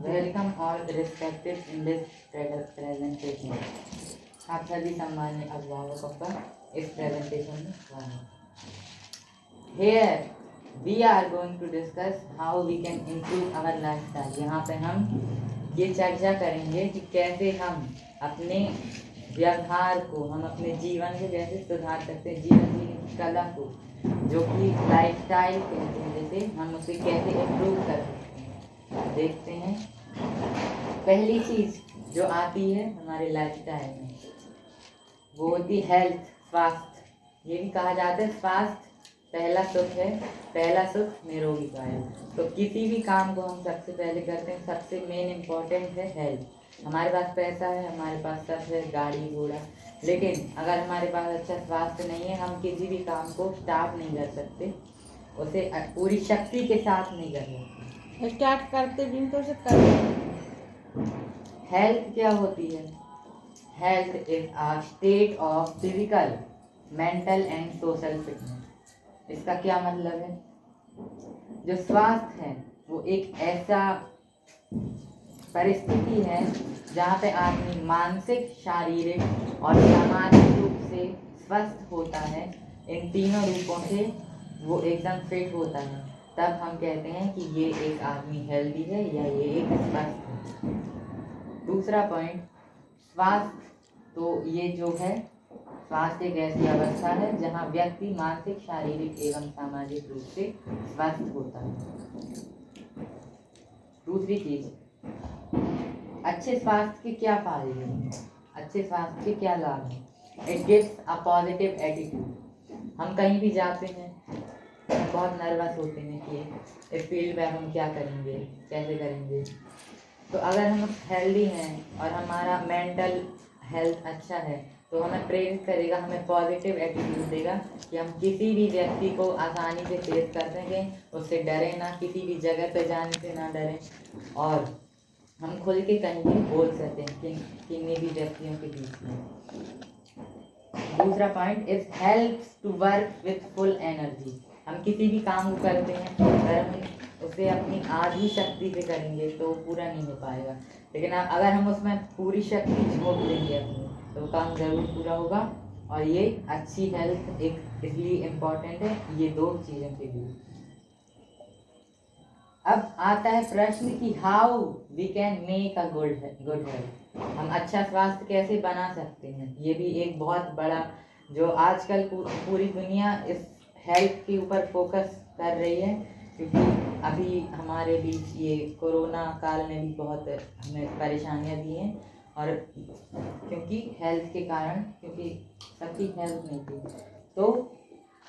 Welcome all respected in this presentation. आप सभी सम्मानित अभिभावकों का इस प्रेजेंटेशन में स्वागत। Here we are going to discuss how we can improve our lifestyle. यहाँ पे हम ये चर्चा करेंगे कि कैसे हम अपने व्यवहार को, हम अपने जीवन को कैसे सुधार सकते हैं, जीवन की कला को, जो कि लाइफस्टाइल कहते हैं, जैसे हम उसे कैसे इम्प्रूव कर सकते हैं। देखते हैं, पहली चीज जो आती है हमारे लाइफस्टाइल में वो होती हेल्थ, स्वास्थ्य। ये भी कहा जाता है स्वास्थ्य पहला सुख है, पहला सुख निरोगी काया। तो किसी भी काम को हम सबसे पहले करते हैं, सबसे मेन इम्पोर्टेंट है हेल्थ। हमारे पास पैसा है, हमारे पास सब है, गाड़ी घोड़ा, लेकिन अगर हमारे पास अच्छा स्वास्थ्य नहीं है, हम किसी भी काम को स्टार्ट नहीं कर सकते, उसे पूरी शक्ति के साथ नहीं कर सकते। स्टार्ट करते भी तो उसे कर। हेल्थ क्या होती है? Health is a state of physical, mental and social fitness. इसका क्या मतलब है? जो स्वास्थ्य है वो एक ऐसा परिस्थिति है जहाँ पे आदमी मानसिक, शारीरिक और सामाजिक रूप से स्वस्थ होता है। इन तीनों रूपों से वो एकदम फिट होता है, तब हम कहते हैं कि ये एक आदमी हेल्दी है या ये एक स्वस्थ है। दूसरा पॉइंट, स्वास्थ्य। तो ये जो है स्वास्थ्य एक ऐसी अवस्था है जहाँ व्यक्ति मानसिक, शारीरिक एवं सामाजिक रूप से स्वस्थ होता है। दूसरी चीज, अच्छे स्वास्थ्य के क्या फायदे हैं, अच्छे स्वास्थ्य के क्या लाभ हैं? It gives a positive attitude. हम कहीं भी जाते हैं, बहुत नर्वस होते हैं कि इस फील्ड में हम क्या करेंगे, कैसे करेंगे। तो अगर हम हेल्दी हैं और हमारा मेंटल हेल्थ अच्छा है तो हमें प्रेरित करेगा, हमें पॉजिटिव एटीट्यूड देगा कि हम किसी भी व्यक्ति को आसानी से फेस कर सकें, उससे डरें ना, किसी भी जगह पे जाने से ना डरें, और हम खुल के कहीं भी बोल सकते हैं किन्हीं भी व्यक्तियों के बीच में। दूसरा point is helps to work with full energy. हम किसी भी काम को करते हैं, अगर हम उसे अपनी आधी शक्ति से करेंगे तो पूरा नहीं हो पाएगा, लेकिन अगर हम उसमें पूरी शक्ति झोंक देंगे अपनी, तो काम जरूर पूरा होगा। और ये अच्छी हेल्थ एक इसलिए इम्पोर्टेंट है, ये दो चीज़ों के लिए। अब आता है प्रश्न कि how we can make a good health. हम अच्छा स्वास्थ्य कैसे बना सकते हैं? ये भी एक बहुत बड़ा, जो आजकल पूरी दुनिया इस हेल्थ के ऊपर फोकस कर रही है, क्योंकि अभी हमारे बीच ये कोरोना काल ने भी बहुत हमें परेशानियां दी हैं, और क्योंकि हेल्थ के कारण, क्योंकि सबकी हेल्थ नहीं थी। तो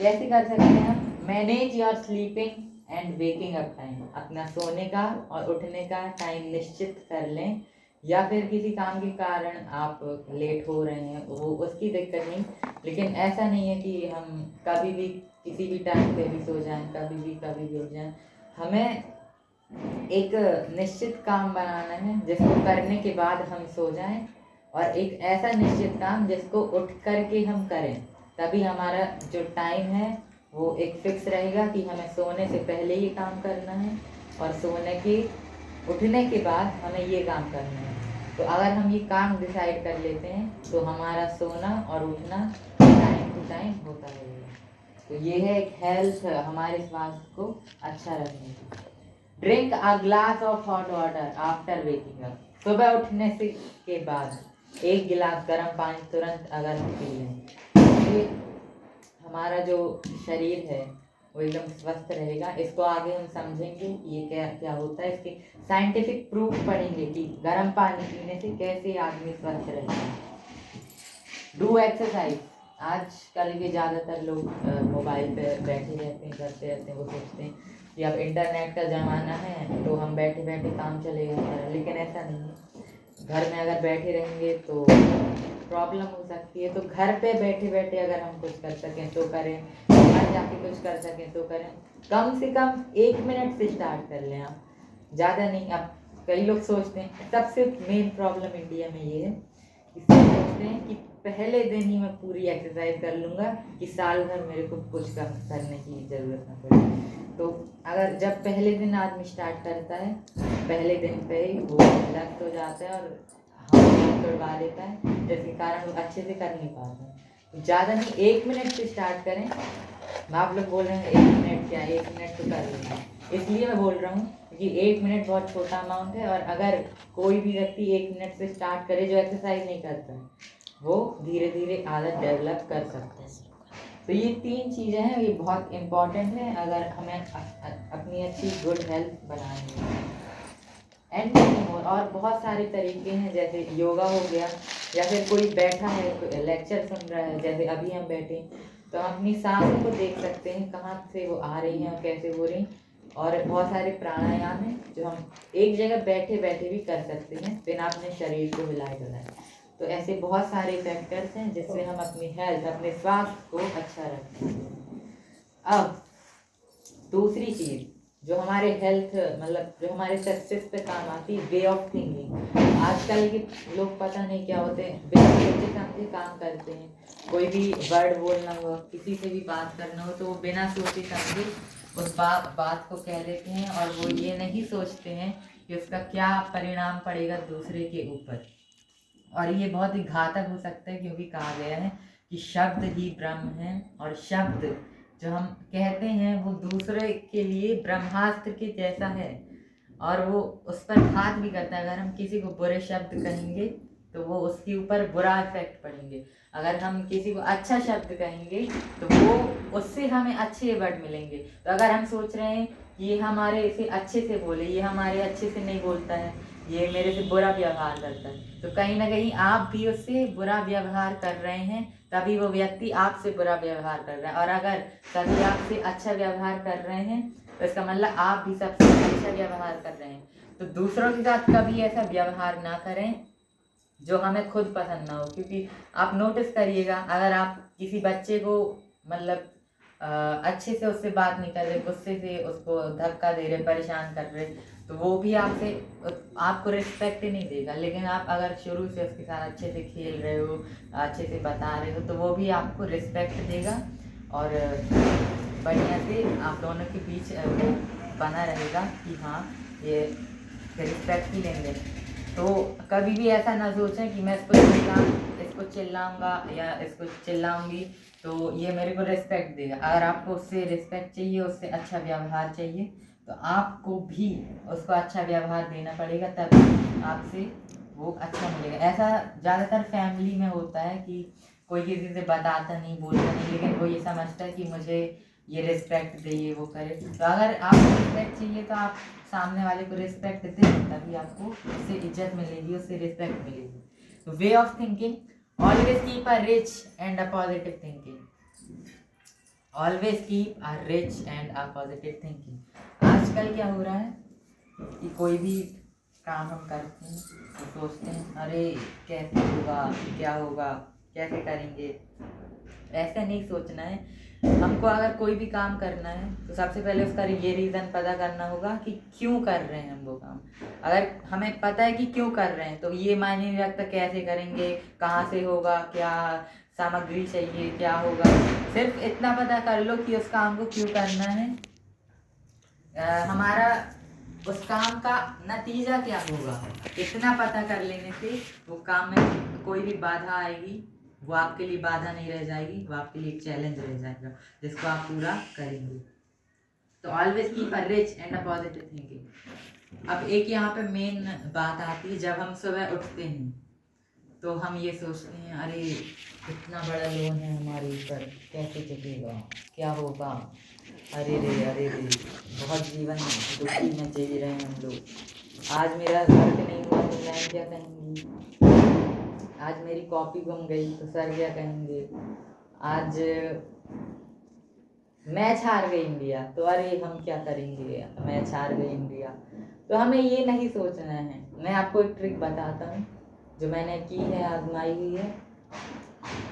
कैसे कर सकते हैं हम? Manage your sleeping and waking up time. अपना सोने का और उठने का टाइम निश्चित कर लें, या फिर किसी काम के कारण आप लेट हो रहे हैं, वो उसकी दिक्कत नहीं, लेकिन ऐसा नहीं है कि हम कभी भी किसी भी टाइम पे भी सो जाएं, कभी भी उठ जाएं। हमें एक निश्चित काम बनाना है जिसको करने के बाद हम सो जाएं, और एक ऐसा निश्चित काम जिसको उठ करके हम करें, तभी हमारा जो टाइम है वो एक फिक्स रहेगा कि हमें सोने से पहले ये काम करना है और उठने के बाद हमें ये काम करना है। तो अगर हम ये काम डिसाइड कर लेते हैं तो हमारा सोना और उठना टाइम टू टाइम होता रहेगा। तो ये है एक हेल्थ, हमारे स्वास्थ्य को अच्छा रखने की। Drink a glass of hot water after waking up. सुबह उठने से के बाद एक गिलास गर्म पानी तुरंत अगर हम पी लें, तो हमारा जो शरीर है वो एकदम स्वस्थ रहेगा। इसको आगे हम समझेंगे कि ये क्या क्या होता है, इसके साइंटिफिक प्रूफ पढ़ेंगे कि गर्म पानी पीने से कैसे आदमी स्वस्थ रहेगा। Do exercise. आजकल के ज़्यादातर लोग मोबाइल पे बैठे रहते हैं, करते रहते हैं, वो सोचते हैं कि अब इंटरनेट का ज़माना है तो हम बैठे बैठे काम चलेगा, लेकिन ऐसा नहीं है। घर में अगर बैठे रहेंगे तो प्रॉब्लम हो सकती है। तो घर पे बैठे बैठे अगर हम कुछ कर सकें तो करें, बाहर जाके कुछ कर सकें तो करें। कम से कम 1 मिनट से स्टार्ट कर लें आप, ज़्यादा नहीं। अब कई लोग सोचते हैं, सबसे मेन प्रॉब्लम इंडिया में ये है कि सब सोचते हैं कि पहले दिन ही मैं पूरी एक्सरसाइज कर लूँगा कि साल भर मेरे को कुछ करने की ज़रूरत ना पड़े। तो अगर जब पहले दिन आदमी स्टार्ट करता है पहले दिन पे ही वो लत हो जाता है और हाथ तोड़वा देता है, जिसके कारण वो अच्छे से कर नहीं पाते हैं। तो ज़्यादा नहीं, 1 मिनट से स्टार्ट करें। आप लोग बोल रहे हैं 1 मिनट क्या, 1 मिनट तो कर लेना, इसलिए मैं बोल रहा हूँ कि 1 मिनट बहुत छोटा अमाउंट है। और अगर कोई भी व्यक्ति 1 मिनट से स्टार्ट करे जो एक्सरसाइज नहीं करता है, वो धीरे धीरे आदत डेवलप कर सकता है। तो ये 3 चीज़ें हैं, ये बहुत इम्पॉर्टेंट है अगर हमें अपनी अच्छी गुड हेल्थ बनानी है। एंड और बहुत सारे तरीके हैं, जैसे योगा हो गया, या फिर कोई बैठा है लेक्चर सुन रहा है, जैसे अभी हम बैठे, तो हम अपनी सांसों को देख सकते हैं कहाँ से वो आ रही हैं और कैसे हो रही। और बहुत सारे प्राणायाम हैं जो हम एक जगह बैठे बैठे भी कर सकते हैं बिना अपने शरीर को हिलाए डुलाए। तो ऐसे बहुत सारे फैक्टर्स हैं जिससे हम अपनी हेल्थ, अपने स्वास्थ्य को अच्छा रखते हैं। अब दूसरी चीज़ जो हमारे हेल्थ, मतलब जो हमारे सक्सेस पे काम आती है, वे ऑफ थिंकिंग। आजकल के लोग पता नहीं क्या होते हैं, बिना सोचे समझे काम करते हैं। कोई भी वर्ड बोलना हो, किसी से भी बात करना हो, तो वो बिना सोचे समझे उस बात को कह देते हैं, और वो ये नहीं सोचते हैं कि उसका क्या परिणाम पड़ेगा दूसरे के ऊपर। और ये बहुत ही घातक हो सकता है, क्योंकि कहा गया है कि शब्द ही ब्रह्म है, और शब्द जो हम कहते हैं वो दूसरे के लिए ब्रह्मास्त्र के जैसा है, और वो उस पर घात भी करता है। अगर हम किसी को बुरे शब्द कहेंगे तो वो उसके ऊपर बुरा इफेक्ट पड़ेंगे। अगर हम किसी को अच्छा शब्द कहेंगे तो वो उससे हमें अच्छे वर्ड मिलेंगे। तो अगर हम सोच रहे हैं ये हमारे से अच्छे से बोले, ये हमारे अच्छे से नहीं बोलता है, ये मेरे से बुरा व्यवहार करता है, तो कहीं ना कहीं आप भी उससे बुरा व्यवहार कर रहे हैं, तभी वो व्यक्ति आपसे बुरा व्यवहार कर रहा है। और अगर कभी आपसे अच्छा व्यवहार कर रहे हैं तो इसका मतलब आप भी सबसे अच्छा व्यवहार कर रहे हैं। तो दूसरों के साथ कभी ऐसा व्यवहार ना करें जो हमें खुद पसंद ना हो। क्योंकि आप नोटिस करिएगा, अगर आप किसी बच्चे को मतलब अच्छे से उससे बात नहीं कर रहे, गुस्से से उसको धक्का दे रहे, परेशान कर रहे, तो वो भी आपको रिस्पेक्ट ही नहीं देगा। लेकिन आप अगर शुरू से उसके साथ अच्छे से खेल रहे हो, अच्छे से बता रहे हो, तो वो भी आपको रिस्पेक्ट देगा, और बढ़िया से आप दोनों के बीच वो बना रहेगा कि हाँ ये रिस्पेक्ट ही लेंगे। तो कभी भी ऐसा ना सोचें कि मैं इसको चिल्लाऊंगा या इसको चिल्लाऊंगी तो ये मेरे को रिस्पेक्ट देगा। अगर आपको उससे रिस्पेक्ट चाहिए, उससे अच्छा व्यवहार चाहिए, तो आपको भी उसको अच्छा व्यवहार देना पड़ेगा, तब आपसे वो अच्छा मिलेगा। ऐसा ज़्यादातर फैमिली में होता है कि कोई किसी से बताता नहीं, बोलता नहीं, लेकिन वो ये समझता है कि मुझे ये रिस्पेक्ट दे, ये वो करे। तो अगर आपको रिस्पेक्ट चाहिए तो आप सामने वाले को रिस्पेक्ट दें, तभी आपको उससे इज्जत मिलेगी, उससे रिस्पेक्ट मिलेगी। तो way of thinking, always keep a rich and a positive thinking. Always keep a rich and a positive thinking. आजकल क्या हो रहा है कि कोई भी काम हम करते हैं तो सोचते हैं अरे कैसे होगा, क्या होगा, कैसे करेंगे। ऐसे नहीं सोचना है। हमको अगर कोई भी काम करना है तो सबसे पहले उसका ये रीज़न पता करना होगा कि क्यों कर रहे हैं हम वो काम। अगर हमें पता है कि क्यों कर रहे हैं तो ये मायने नहीं रखता कैसे करेंगे, कहाँ से होगा, क्या सामग्री चाहिए, क्या होगा। सिर्फ इतना पता कर लो कि उस काम को क्यों करना है, हमारा उस काम का नतीजा क्या होगा। इतना पता कर लेने से वो काम में कोई भी बाधा आएगी वो आपके लिए बाधा नहीं रह जाएगी, वो आपके लिए एक चैलेंज रह जाएगा जिसको आप पूरा करेंगे। तो always keep a rich and a positive thinking. अब एक यहाँ पे मेन बात आती है, जब हम सुबह उठते हैं तो हम ये सोचते हैं अरे इतना बड़ा लोन है हमारे ऊपर, कैसे चलेगा, क्या होगा, अरे रे बहुत जीवन दुखी में जी रहे हैं हम लोग। आज मेरा वर्क नहीं हुआ तो मैम क्या कहेंगी, आज मेरी कॉपी गुम गई तो सर क्या कहेंगे, आज मैच हार गई इंडिया तो अरे हम क्या करेंगे, मैच हार गई इंडिया। तो हमें ये नहीं सोचना है। मैं आपको एक ट्रिक बताता हूँ जो मैंने की है, आजमाई हुई है,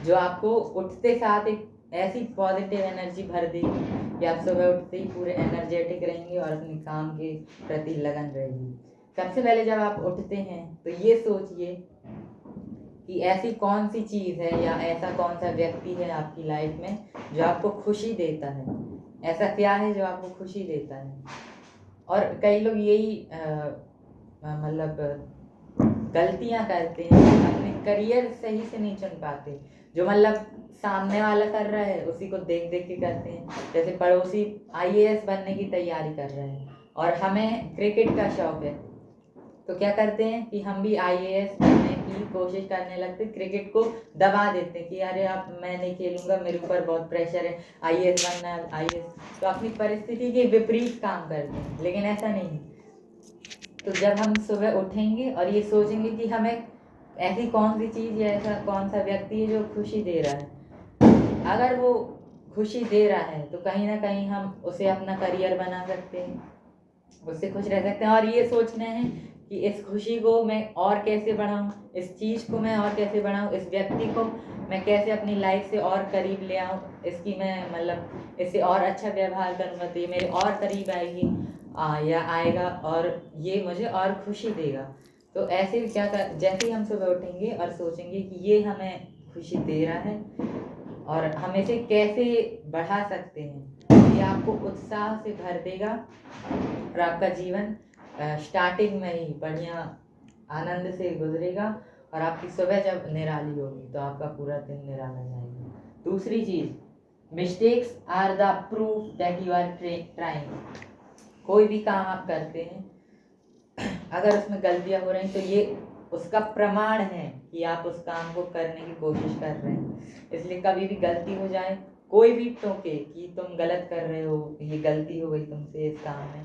जो आपको उठते साथ एक ऐसी पॉजिटिव एनर्जी भर देगी कि आप सुबह उठते ही पूरे एनर्जेटिक रहेंगे और अपने काम के प्रति लगन रहेगी। सबसे पहले जब आप उठते हैं तो ये सोचिए कि ऐसी कौन सी चीज़ है या ऐसा कौन सा व्यक्ति है आपकी लाइफ में जो आपको खुशी देता है। ऐसा क्या है जो आपको खुशी देता है। और कई लोग यही मतलब गलतियां करते हैं, अपने करियर सही से नहीं चुन पाते, जो मतलब सामने वाला कर रहा है उसी को देख देख के करते हैं। जैसे पड़ोसी आईएएस बनने की तैयारी कर रहे हैं और हमें क्रिकेट का शौक है, तो क्या करते हैं कि हम भी आईएएस बनने की कोशिश करने लगते, क्रिकेट को दबा देते हैं कि अरे अब मैं नहीं खेलूंगा, मेरे ऊपर बहुत प्रेशर है, आईएएस बनना है, आईएएस। तो अपनी परिस्थिति के विपरीत काम करते हैं, लेकिन ऐसा नहीं। तो जब हम सुबह उठेंगे और ये सोचेंगे कि हमें ऐसी कौन सी चीज़ या ऐसा कौन सा व्यक्ति है जो खुशी दे रहा है, अगर वो खुशी दे रहा है तो कहीं ना कहीं हम उसे अपना करियर बना सकते हैं, उससे खुश रह सकते हैं। और ये सोचना है कि इस खुशी को मैं और कैसे बढ़ाऊं, इस चीज़ को मैं और कैसे बढ़ाऊं, इस व्यक्ति को मैं कैसे अपनी लाइफ से और करीब ले आऊं, इसकी मैं मतलब इससे और अच्छा व्यवहार करूंगा तो ये मेरे और करीब आएगी या आएगा और ये मुझे और खुशी देगा। तो ऐसे क्या कर, जैसे ही हम सुबह उठेंगे और सोचेंगे कि ये हमें खुशी दे रहा है और हम इसे कैसे बढ़ा सकते हैं, ये आपको उत्साह से भर देगा और आपका जीवन स्टार्टिंग में ही बढ़िया आनंद से गुजरेगा और आपकी सुबह जब निराली होगी तो आपका पूरा दिन निराला जाएगा। दूसरी चीज, mistakes are the proof that you are trying. कोई भी काम आप करते हैं अगर उसमें गलतियां हो रही तो ये उसका प्रमाण है कि आप उस काम को करने की कोशिश कर रहे हैं। इसलिए कभी भी गलती हो जाए, कोई भी टोके कि तुम गलत कर रहे हो, ये गलती हो गई तुमसे इस काम में,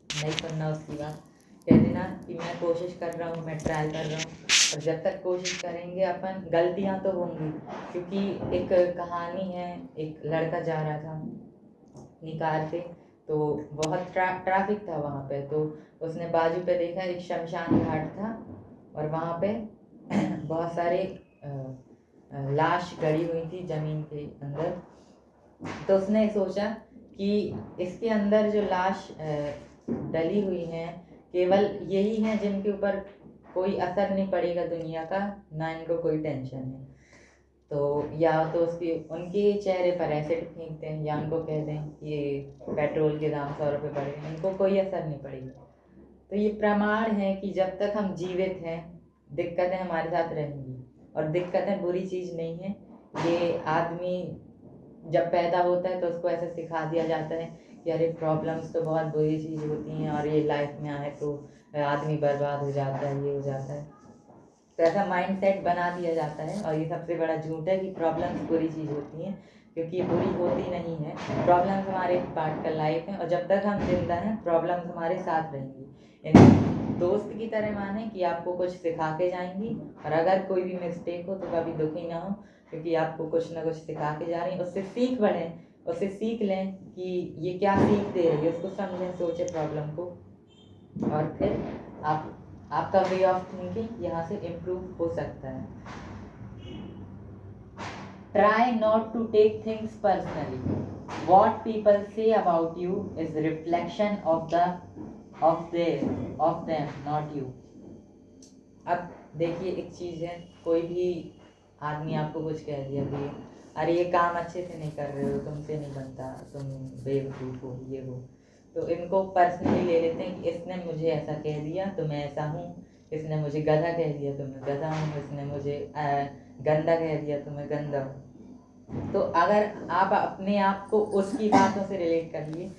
नहीं सुनना उसकी बात, कह देना कि मैं कोशिश कर रहा हूँ, मैं ट्राई कर रहा हूँ। और जब तक कोशिश करेंगे अपन, गलतियाँ तो होंगी, क्योंकि एक कहानी है, एक लड़का जा रहा था अपनी कार से, तो बहुत ट्रैफिक था वहाँ पे, तो उसने बाजू पे देखा एक शमशान घाट था और वहाँ पे बहुत सारे लाश गड़ी हुई थी जमीन के अंदर। तो उसने सोचा कि इसके अंदर जो लाश डली हुई हैं केवल यही हैं जिनके ऊपर कोई असर नहीं पड़ेगा दुनिया का, ना इनको कोई टेंशन है। तो या तो उसकी उनके चेहरे पर एसिड फेंक दें या उनको कह दें कि पेट्रोल के दाम 100 रुपये बढ़े, इनको कोई असर नहीं पड़ेगा। तो ये प्रमाण है कि जब तक हम जीवित हैं दिक्कतें हमारे साथ रहेंगी, और दिक्कतें बुरी चीज़ नहीं है। ये आदमी जब पैदा होता है तो उसको ऐसा सिखा दिया जाता है कि अरे प्रॉब्लम्स तो बहुत बुरी चीज़ होती हैं और ये लाइफ में आए तो आदमी बर्बाद हो जाता है, ये हो जाता है। तो ऐसा माइंड सेट बना दिया जाता है और ये सबसे बड़ा झूठ है कि प्रॉब्लम्स बुरी चीज़ होती हैं, क्योंकि ये बुरी होती नहीं है। प्रॉब्लम्स हमारे एक पार्ट का लाइफ है और जब तक हम जिंदा हैं प्रॉब्लम्स हमारे साथ रहेंगी। यानी दोस्त की तरह माने कि आपको कुछ सिखा के जाएंगी, और अगर कोई भी मिस्टेक हो तो कभी दुखी ना हो, क्योंकि आपको कुछ ना कुछ सिखा के जा रही हैं। उससे सीख बढ़ें, उससे सीख लें कि ये क्या सीख दे रही है, उसको समझें, सोचें प्रॉब्लम को, और फिर आपका वे ऑफ थिंकिंग यहाँ से इम्प्रूव हो सकता है। Try not to take things personally, what people say about you is reflection of them not you. अब देखिए एक चीज़ है, कोई भी आदमी आपको कुछ कह दिया कि अरे ये काम अच्छे से नहीं कर रहे हो, तुमसे नहीं बनता, तुम बेवकूफ़ हो, ये हो, तो इनको पर्सनली ले लेते हैं कि इसने मुझे ऐसा कह दिया तो मैं ऐसा हूँ, इसने मुझे गधा कह दिया तो मैं गधा हूँ, इसने मुझे गंदा कह दिया तो मैं गंदा हूँ। तो अगर आप अपने आप को उसकी बातों से रिलेट करिए,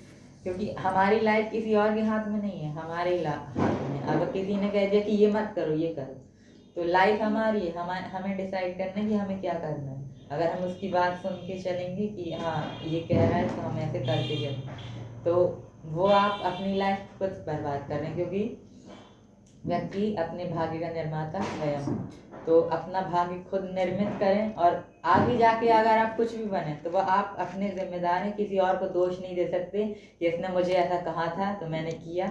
क्योंकि हमारी लाइफ किसी और के हाथ में नहीं है, हमारे हाथ में। अगर किसी ने कह दिया कि ये मत करो, ये करो, तो लाइफ हमारी है, हमें डिसाइड करना है कि हमें क्या करना है। अगर हम उसकी बात सुन के चलेंगे कि हाँ ये कह रहा है तो हम ऐसे करते चलें, तो वो आप अपनी लाइफ खुद बर्बाद कर रहे हैं, क्योंकि व्यक्ति अपने भाग्य का निर्माता स्वयं। तो अपना भाग्य खुद निर्मित करें, और आगे जाके अगर आप कुछ भी बने तो वह आप अपने जिम्मेदार हैं, किसी और को दोष नहीं दे सकते कि इसने मुझे ऐसा कहा था तो मैंने किया।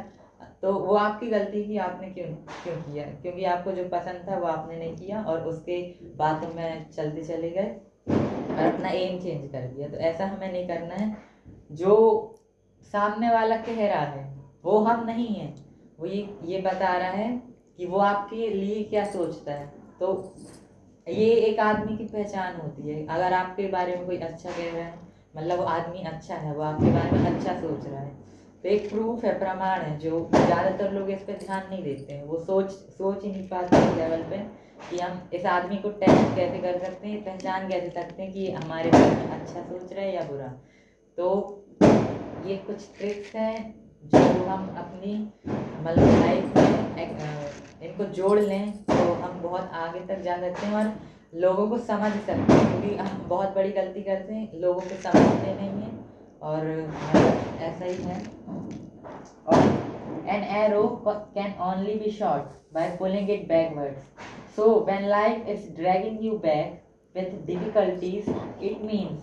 तो वो आपकी गलती की, आपने क्यों क्यों किया, क्योंकि आपको जो पसंद था वो आपने नहीं किया और उसके बातों में चलते चले गए और अपना एम चेंज कर दिया। तो ऐसा हमें नहीं करना है। जो सामने वाला कह रहा है वो हम नहीं है, वो ये बता रहा है कि वो आपके लिए क्या सोचता है। तो ये एक आदमी की पहचान होती है। अगर आपके बारे में कोई अच्छा कह रहा है, मतलब वो आदमी अच्छा है, वो आपके बारे में अच्छा सोच रहा है, तो एक प्रूफ है, प्रमाण है, जो ज़्यादातर लोग इस पर ध्यान नहीं देते हैं। वो सोच ही नहीं पाते इस लेवल पे कि हम इस आदमी को टेस्ट कैसे कर सकते हैं, पहचान कैसे सकते हैं कि हमारे बारे में अच्छा सोच रहे हैं या बुरा। तो ये कुछ ट्रिक्स हैं जो हम अपनी मतलब लाइफ में इनको जोड़ लें तो हम बहुत आगे तक जा सकते हैं और लोगों को समझ सकते हैं, क्योंकि हम बहुत बड़ी गलती करते हैं, लोगों को समझते नहीं हैं। और मतलब ऐसा ही है। और an arrow can only be shot by pulling it backwards. So when life is dragging you back with difficulties, it means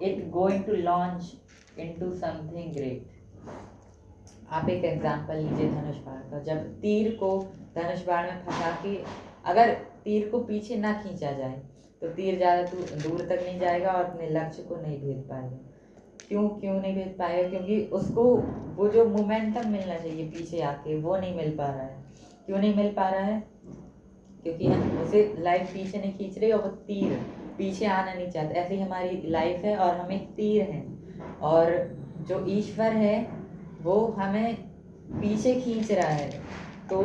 it going to launch into something great. आप एक एग्जाम्पल लीजिए धनुष बाण का। जब तीर को धनुष बाण में फंसा के अगर तीर को पीछे ना खींचा जाए तो तीर ज़्यादा दूर तक नहीं जाएगा और अपने लक्ष्य को नहीं भेज पाएगा। क्यों नहीं भेज पाएगा? क्योंकि उसको वो जो मोमेंटम मिलना चाहिए पीछे आके वो नहीं मिल पा रहा है। क्यों नहीं मिल पा रहा है? क्योंकि हम उसे लाइफ पीछे नहीं खींच रही और वो तीर पीछे आना नहीं चाहता। ऐसी हमारी लाइफ है और हम एक तीर हैं और जो ईश्वर है वो हमें पीछे खींच रहा है। तो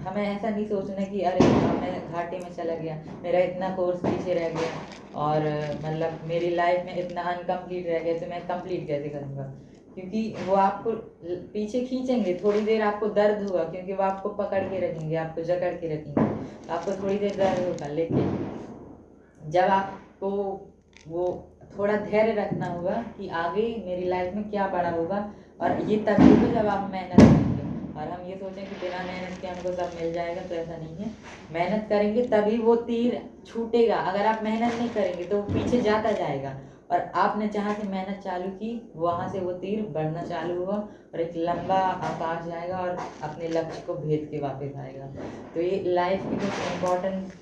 हमें ऐसा नहीं सोचना कि अरे मैं घाटे में चला गया, मेरा इतना कोर्स पीछे रह गया और मतलब मेरी लाइफ में इतना अनकम्प्लीट रह गया तो मैं कंप्लीट कैसे करूँगा। क्योंकि वो आपको पीछे खींचेंगे, थोड़ी देर आपको दर्द होगा क्योंकि वो आपको पकड़ के रखेंगे, आपको जकड़ के रखेंगे, आपको थोड़ी देर दर्द होगा। लेकिन जब आपको वो थोड़ा धैर्य रखना होगा कि आगे मेरी लाइफ में क्या बड़ा होगा, और ये तभी तो जब आप मेहनत करेंगे। और हम ये सोचें कि बिना मेहनत के हमको सब मिल जाएगा, तो ऐसा नहीं है। मेहनत करेंगे तभी वो तीर छूटेगा। अगर आप मेहनत नहीं करेंगे तो वो पीछे जाता जाएगा और आपने जहाँ से मेहनत चालू की वहाँ से वो तीर बढ़ना चालू हुआ और एक लंबा आकाश जाएगा और अपने लक्ष्य को भेद के वापस आएगा। तो ये लाइफ की कुछ इम्पोर्टेंट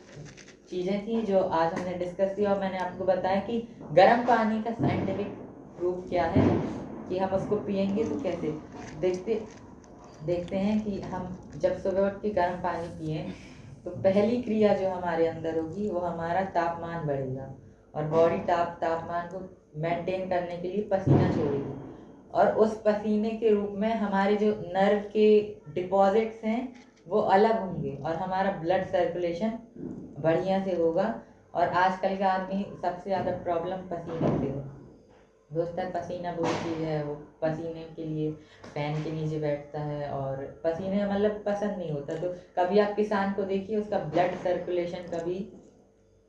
चीज़ें थी जो आज हमने डिस्कस की और मैंने आपको बताया कि गर्म पानी का साइंटिफिक प्रूफ क्या है कि हम उसको पियेंगे तो कैसे। देखते हैं कि हम जब सुबह उठ के गर्म पानी पिए तो पहली क्रिया जो हमारे अंदर होगी वो हमारा तापमान बढ़ेगा और बॉडी तापमान को मेंटेन करने के लिए पसीना छोड़ेगी और उस पसीने के रूप में हमारे जो नर्व के डिपॉजिट्स हैं वो अलग होंगे और हमारा ब्लड सर्कुलेशन बढ़िया से होगा। और आजकल का आदमी सबसे ज़्यादा प्रॉब्लम पसीने से है। दोस्त है, पसीना वो चीज़ है, वो पसीने के लिए फैन के नीचे बैठता है और पसीने मतलब पसंद नहीं होता। तो कभी आप किसान को देखिए, उसका ब्लड सर्कुलेशन कभी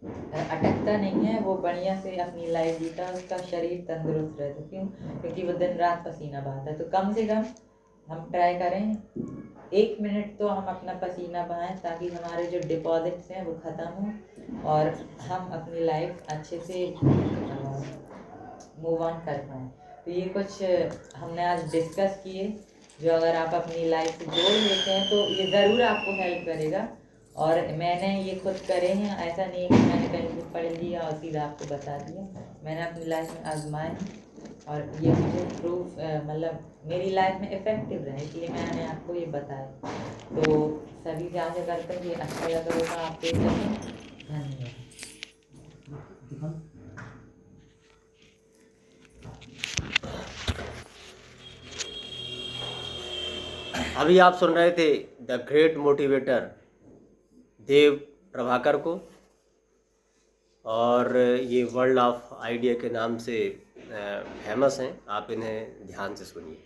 अटकता नहीं है, वो बढ़िया से अपनी लाइफ जीता है, उसका शरीर तंदुरुस्त रहता है। क्यों? क्योंकि वो दिन रात पसीना बहाता है। तो कम से कम हम ट्राई करें 1 मिनट तो हम अपना पसीना बहाएं ताकि हमारे जो डिपॉजिट्स हैं वो ख़त्म हों और हम अपनी लाइफ अच्छे से मूव ऑन कर पाएँ। तो ये कुछ हमने आज डिस्कस किए जो अगर आप अपनी लाइफ से जोड़ लेते हैं तो ये ज़रूर आपको हेल्प करेगा। और मैंने ये खुद करे हैं, ऐसा नहीं है कि मैंने कहीं से पढ़ लिया और सीधा आपको बता दिया। मैंने अपनी लाइफ में आजमाए और ये मुझे प्रूफ मतलब मेरी लाइफ में इफ़ेक्टिव रहे, इसलिए मैंने आपको ये बताया। तो सभी से आशा करते हैं कि अच्छा लगा होगा आपके लिए। धन्यवाद। अभी आप सुन रहे थे द ग्रेट मोटिवेटर देव प्रभाकर को, और ये वर्ल्ड ऑफ आइडिया के नाम से फेमस हैं। आप इन्हें ध्यान से सुनिए।